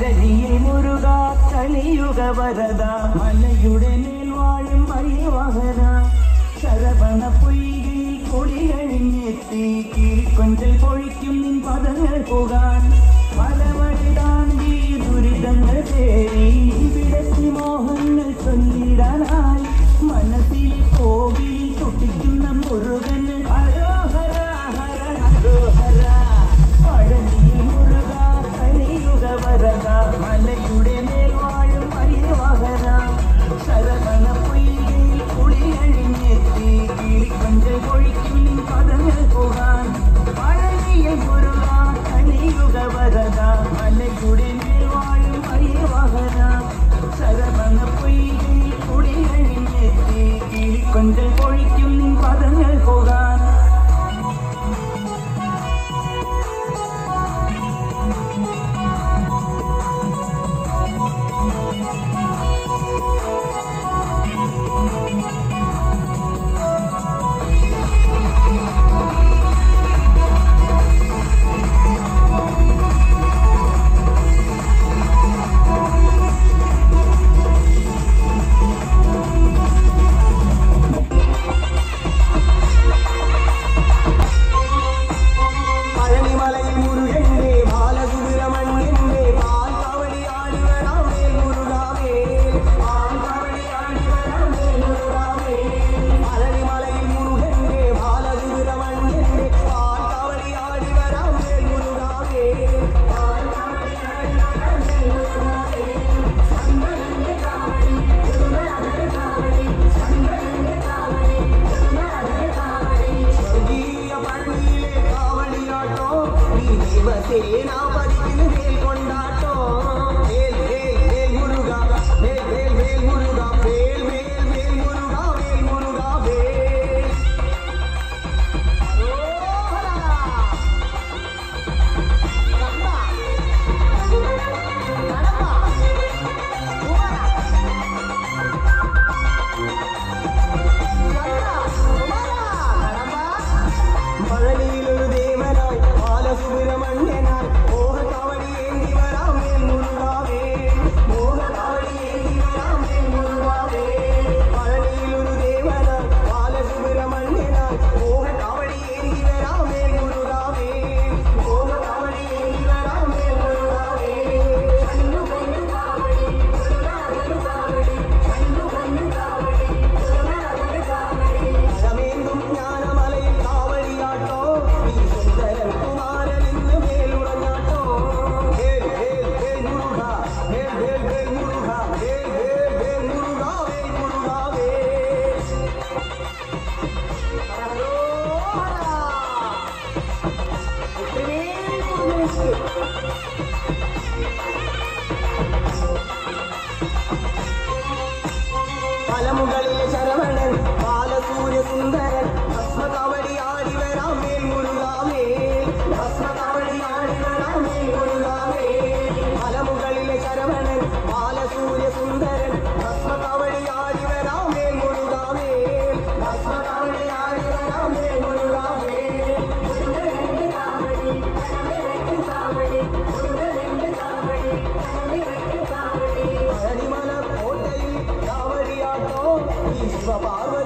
പഴനിയിൽ മുരുക കലിയുഗ വരദ മലയുടെ മേൽ വാഴും മയിൽവാഹന ശരവണ പൊയ്കയിൽ കൊടിയഴിഞ്ഞെത്തി കിളിക്കൊഞ്ചൽ പൊഴിക്കും നിൻ പദങ്ങൾ പോകാൻ പലവഴി താണ്ടി ദുരിതങ്ങൾ തേടി ഇവിടത്തി മോഹങ്ങൾ ചൊല്ലിടാനായി മനസ്സിൽ കോവിൽ തുട്ടിക്കുന്ന മുരുകന് ഹരോഹര ഹര ഹരോഹര പഴനിയിൽ മുരുക കലിയുഗ വരദ മലയുടെ മേൽ വാഴും മയിൽവാഹന ശരവണ പൊയ്കയിൽ കുളിയഴിഞ്ഞെത്തി കിളിക്കൊഞ്ചൽ പൊഴിക്കും നിൻ പദങ്ങൾ പോകാൻ പഴനിയിൽ മുരുക കലിയുഗ വരദ മലയുടെ മേൽ വാഴും മയിൽവാഹന ശരവണ പൊയ്കയിൽ കുളിയഴിഞ്ഞെത്തി കിളിക്കൊഞ്ചൽ പൊഴിക്കും നിൻ പദങ്ങൾ പോകാൻ മലമുകളിലെ ശരവണൻ ബാലസൂര്യ സുന്ദരൻ ഭസ്മകവടി ആടി വരാം മേൽ മുരുകാമേ ഭസ്മകവടി ആടി വരാം മേൽ മുരുകാമേ മലമുകളിലെ ശരവണൻ ബാലസൂര്യ സുന്ദരൻ ഭസ്മകവടി ആടി വരാം മേൽ മുരുകാമേ ഭസ്മകവടി ആടി വരാം മേൽ മുരുകാമേ Baba